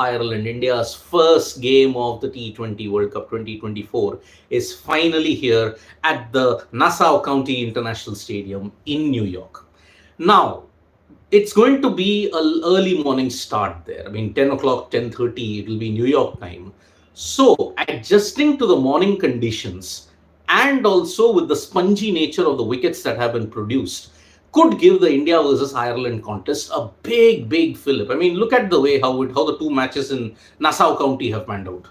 Ireland, India's first game of the T20 World Cup 2024 is finally here at the Nassau County International Stadium in New York. Now, it's going to be an early morning start there. I mean, 10 o'clock, 10:30, it will be New York time. So, adjusting to the morning conditions and also with the spongy nature of the wickets that have been produced, could give the India versus Ireland contest a big fillip. I mean, look at the way how the two matches in Nassau County have panned out.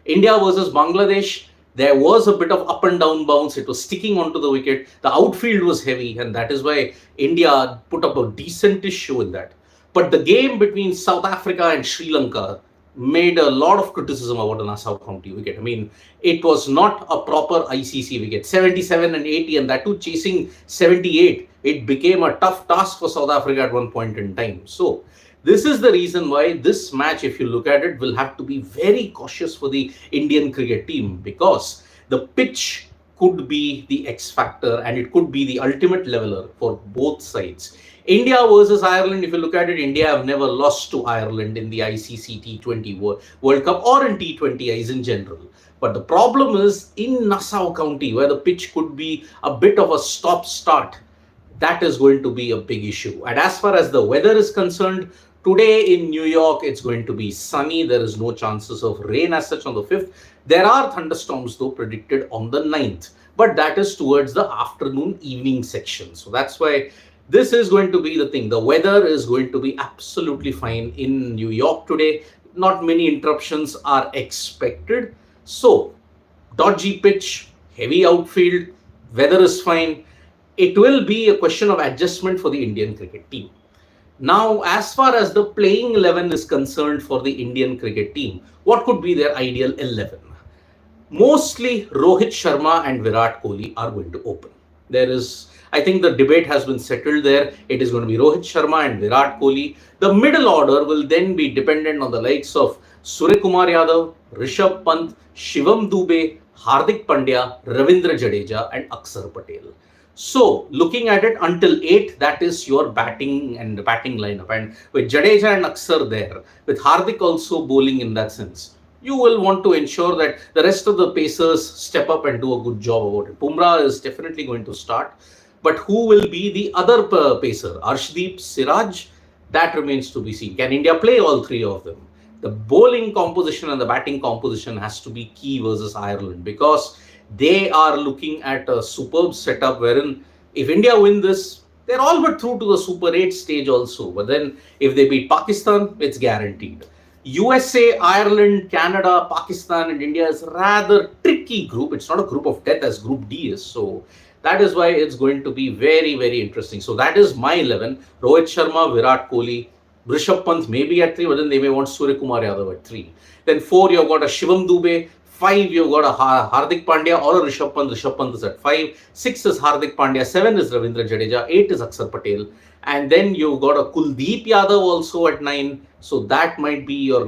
India versus Bangladesh, there was a bit of up and down bounce. It was sticking onto the wicket. The outfield was heavy, and that is why India put up a decentish show in that. But the game between South Africa and Sri Lanka made a lot of criticism about the Nassau County wicket. I mean, it was not a proper ICC wicket. 77 and 80, and that too chasing 78. It became a tough task for South Africa at one point in time. So, this is the reason why this match, if you look at it, will have to be very cautious for the Indian cricket team, because the pitch could be the X factor and it could be the ultimate leveler for both sides. India versus Ireland, if you look at it, India have never lost to Ireland in the ICC T20 World Cup or in T20Is in general. But the problem is in Nassau County, where the pitch could be a bit of a stop-start, that is going to be a big issue. And as far as the weather is concerned, today in New York, it's going to be sunny. There is no chances of rain as such on the 5th. There are thunderstorms though predicted on the 9th, but that is towards the afternoon evening section. So that's why this is going to be the thing. The weather is going to be absolutely fine in New York today. Not many interruptions are expected. So, dodgy pitch, heavy outfield, weather is fine. It will be a question of adjustment for the Indian cricket team. Now, as far as the playing 11 is concerned for the Indian cricket team, what could be their ideal 11? Mostly Rohit Sharma and Virat Kohli are going to open. I think the debate has been settled there. It is going to be Rohit Sharma and Virat Kohli. The middle order will then be dependent on the likes of Suryakumar Yadav, Rishabh Pant, Shivam Dube, Hardik Pandya, Ravindra Jadeja and Akshar Patel. So, looking at it until 8, that is your batting lineup. And with Jadeja and Akshar there, with Hardik also bowling in that sense, you will want to ensure that the rest of the pacers step up and do a good job about it. Bumrah is definitely going to start. But who will be the other pacer? Arshdeep, Siraj? That remains to be seen. Can India play all three of them? The bowling composition and the batting composition has to be key versus Ireland, because they are looking at a superb setup wherein if India win this, they're all but through to the Super 8 stage also. But then if they beat Pakistan, it's guaranteed. USA, Ireland, Canada, Pakistan and India is a rather tricky group. It's not a group of death as Group D is. So that is why it's going to be very interesting. So that is my 11. Rohit Sharma, Virat Kohli, Rishabh Pant maybe at 3, but then they may want Suryakumar Yadav at 3. Then 4, you've got a Shivam Dube. 5, you've got a Hardik Pandya or a Rishabh Pant. Rishabh Pant is at 5. 6 is Hardik Pandya. 7 is Ravindra Jadeja. 8 is Akshar Patel. And then you've got a Kuldeep Yadav also at 9. So that might be your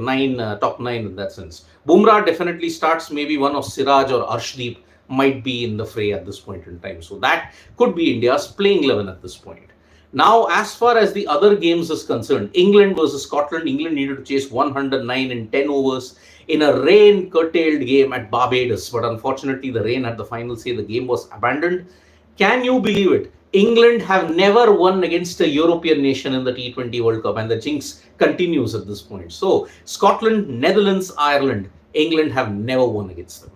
top 9 in that sense. Bumrah definitely starts. Maybe one of Siraj or Arshdeep might be in the fray at this point in time. So that could be India's playing 11 at this point. Now, as far as the other games is concerned, England versus Scotland. England needed to chase 109 in 10 overs in a rain-curtailed game at Barbados. But unfortunately, the rain had the final say. The game was abandoned. Can you believe it? England have never won against a European nation in the T20 World Cup, and the jinx continues at this point. So, Scotland, Netherlands, Ireland, England have never won against them.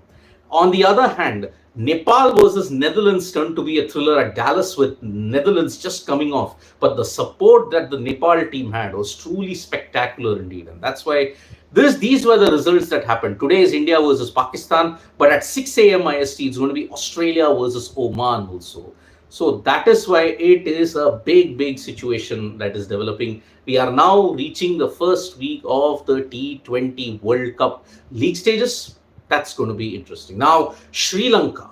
On the other hand, Nepal versus Netherlands turned to be a thriller at Dallas, with Netherlands just coming off. But the support that the Nepal team had was truly spectacular indeed. And that's why these were the results that happened. Today is India versus Pakistan, but at 6 a.m. IST, it's going to be Australia versus Oman also. So that is why it is a big situation that is developing. We are now reaching the first week of the T20 World Cup league stages. That's going to be interesting. Now, Sri Lanka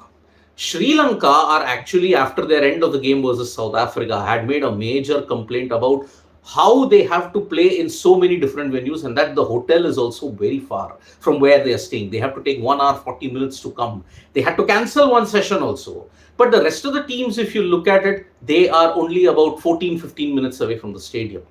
are actually, after their end of the game versus South Africa, had made a major complaint about how they have to play in so many different venues, and that the hotel is also very far from where they are staying. They have to take 1 hour, 40 minutes to come. They had to cancel one session also. But the rest of the teams, if you look at it, they are only about 14-15 minutes away from the stadium.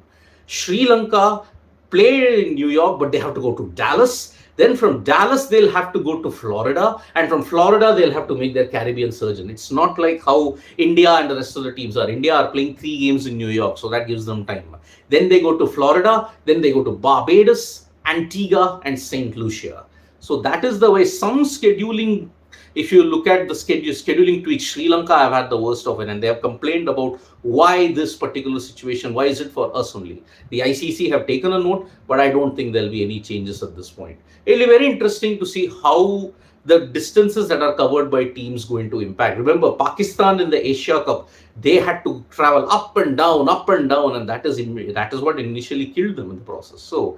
Sri Lanka, play in New York, but they have to go to Dallas. Then from Dallas, they'll have to go to Florida. And from Florida, they'll have to make their Caribbean surgeon. It's not like how India and the rest of the teams are. India are playing 3 games in New York, so that gives them time. Then they go to Florida. Then they go to Barbados, Antigua, and St. Lucia. So that is the way some scheduling. If you look at the scheduling tweaks, Sri Lanka have had the worst of it, and they have complained about why this particular situation, why is it for us only. The ICC have taken a note, but I don't think there'll be any changes at this point. It'll be very interesting to see how the distances that are covered by teams going to impact. Remember, Pakistan in the Asia Cup, they had to travel up and down, and that is what initially killed them in the process. So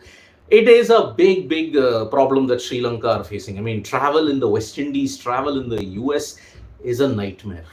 it is a big problem that Sri Lanka are facing. I mean, travel in the West Indies, travel in the US is a nightmare.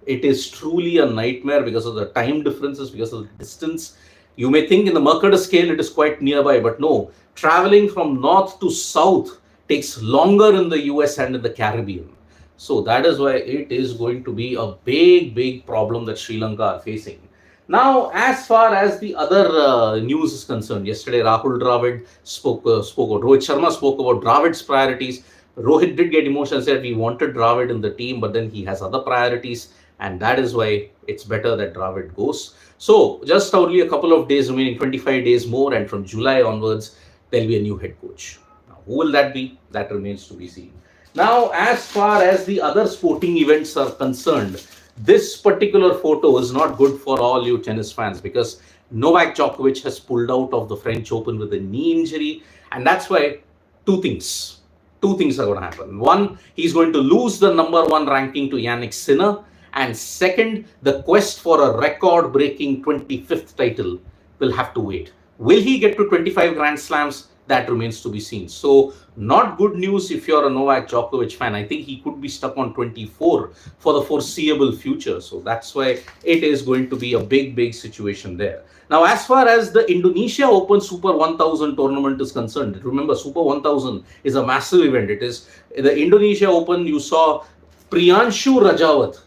It is truly a nightmare because of the time differences, because of the distance. You may think in the Mercator scale it is quite nearby, but no, traveling from north to south takes longer in the US and in the Caribbean. So that is why it is going to be a big problem that Sri Lanka are facing. Now, as far as the other news is concerned, yesterday Rahul Dravid spoke about, Rohit Sharma spoke about Dravid's priorities. Rohit did get emotional, said we wanted Dravid in the team, but then he has other priorities, and that is why it's better that Dravid goes. So, just only a couple of days remaining, 25 days more, and from July onwards, there'll be a new head coach. Now, who will that be? That remains to be seen. Now, as far as the other sporting events are concerned, this particular photo is not good for all you tennis fans because Novak Djokovic has pulled out of the French Open with a knee injury, and that's why two things are going to happen. One, he's going to lose the #1 ranking to Yannick Sinner, and second, the quest for a record-breaking 25th title will have to wait. Will he get to 25 Grand Slams? That remains to be seen. So, not good news if you're a Novak Djokovic fan. I think he could be stuck on 24 for the foreseeable future. So, that's why it is going to be a big situation there. Now, as far as the Indonesia Open Super 1000 tournament is concerned, remember, Super 1000 is a massive event. It is the Indonesia Open. You saw Priyanshu Rajawat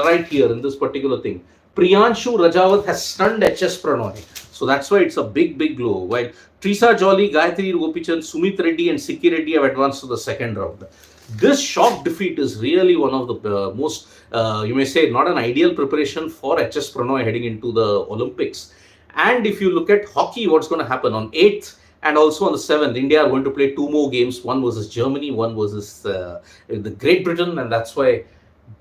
right here in this particular thing. Priyanshu Rajawat has stunned HS Pranoy. So that's why it's a big blow. While Trisa Jolly, Gayatri Gopichand, Sumit Reddy and Sikki Reddy have advanced to the second round. This shock defeat is really one of the most, you may say, not an ideal preparation for HS Pranoy heading into the Olympics. And if you look at hockey, what's going to happen on 8th and also on the 7th, India are going to play 2 more games, one versus Germany, one versus the Great Britain, and that's why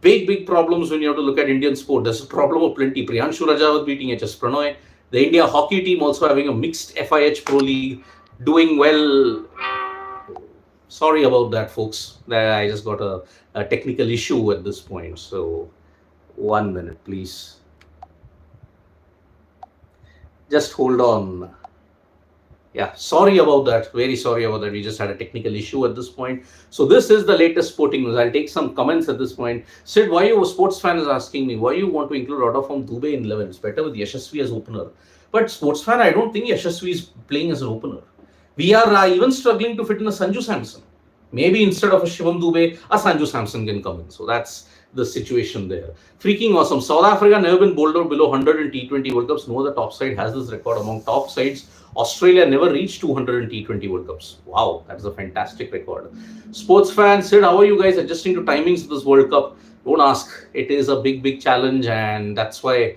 big problems when you have to look at Indian sport. There's a problem of plenty. Priyanshu Rajawat beating HS Pranoy. The India hockey team also having a mixed FIH Pro League, doing well. Sorry about that, folks. I just got a technical issue at this point. So, 1 minute, please. Just hold on. Yeah, sorry about that. Very sorry about that. We just had a technical issue at this point. So this is the latest sporting news. I'll take some comments at this point. Sid, why you a sports fan is asking me, why you want to include order from Dubey in 11? It's better with Yashasvi as opener. But sports fan, I don't think Yashasvi is playing as an opener. We are even struggling to fit in a Sanju Samson. Maybe instead of a Shivam Dubey, a Sanju Samson can come in. So that's the situation there. Freaking awesome. South Africa never been bowled out below 100 in T20 World Cups. No other top side has this record among top sides. Australia never reached 200 in T20 World Cups. Wow, that is a fantastic record. Sports fans said, how are you guys adjusting to timings of this World Cup? Don't ask. It is a big challenge, and that's why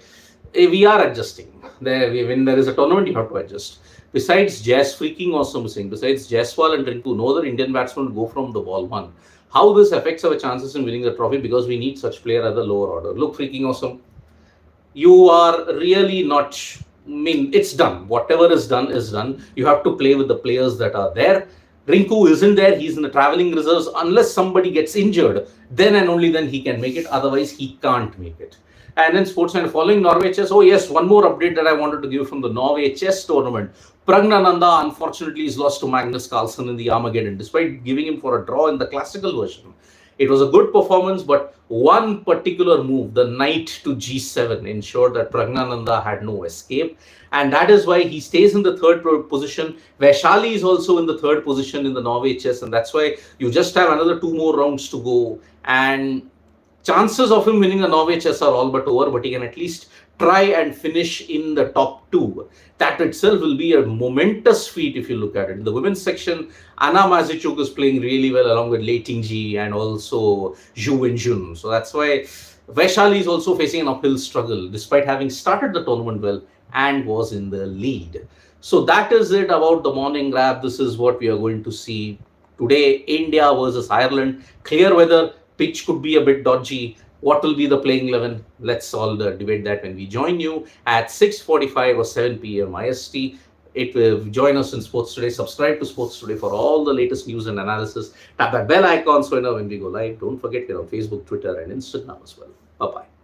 we are adjusting. When there is a tournament, you have to adjust. Besides Jazz, freaking awesome saying, besides Jaiswal and Rinku, no other Indian batsman will go from the ball one. How this affects our chances in winning the trophy, because we need such player at the lower order. Look, freaking awesome. You are really not... I mean, it's done. Whatever is done is done. You have to play with the players that are there. Rinku isn't there. He's in the traveling reserves. Unless somebody gets injured, then and only then he can make it. Otherwise, he can't make it. And then sportsman following Norway chess. Oh yes, one more update that I wanted to give from the Norway chess tournament. Pragnananda unfortunately is lost to Magnus Carlsen in the Armageddon, despite giving him for a draw in the classical version. It was a good performance, but one particular move, the knight to G7, ensured that Pragnananda had no escape. And that is why he stays in the third position. Vaishali is also in the third position in the Norway chess. And that's why you just have another 2 more rounds to go. And chances of him winning the Norway chess are all but over, but he can at least try and finish in the top two. That itself will be a momentous feat if you look at it. In the women's section, Anna Mazichuk is playing really well along with Lei Tingji and also Zhu Wenjun. So that's why Vaishali is also facing an uphill struggle despite having started the tournament well and was in the lead. So that is it about the morning wrap. This is what we are going to see today. India versus Ireland. Clear weather, pitch could be a bit dodgy. What will be the playing 11? Let's all debate that when we join you at 6:45 or 7 p.m. IST. It will join us in Sports Today. Subscribe to Sports Today for all the latest news and analysis. Tap that bell icon so you know when we go live. Don't forget we're on Facebook, Twitter, and Instagram as well. Bye bye.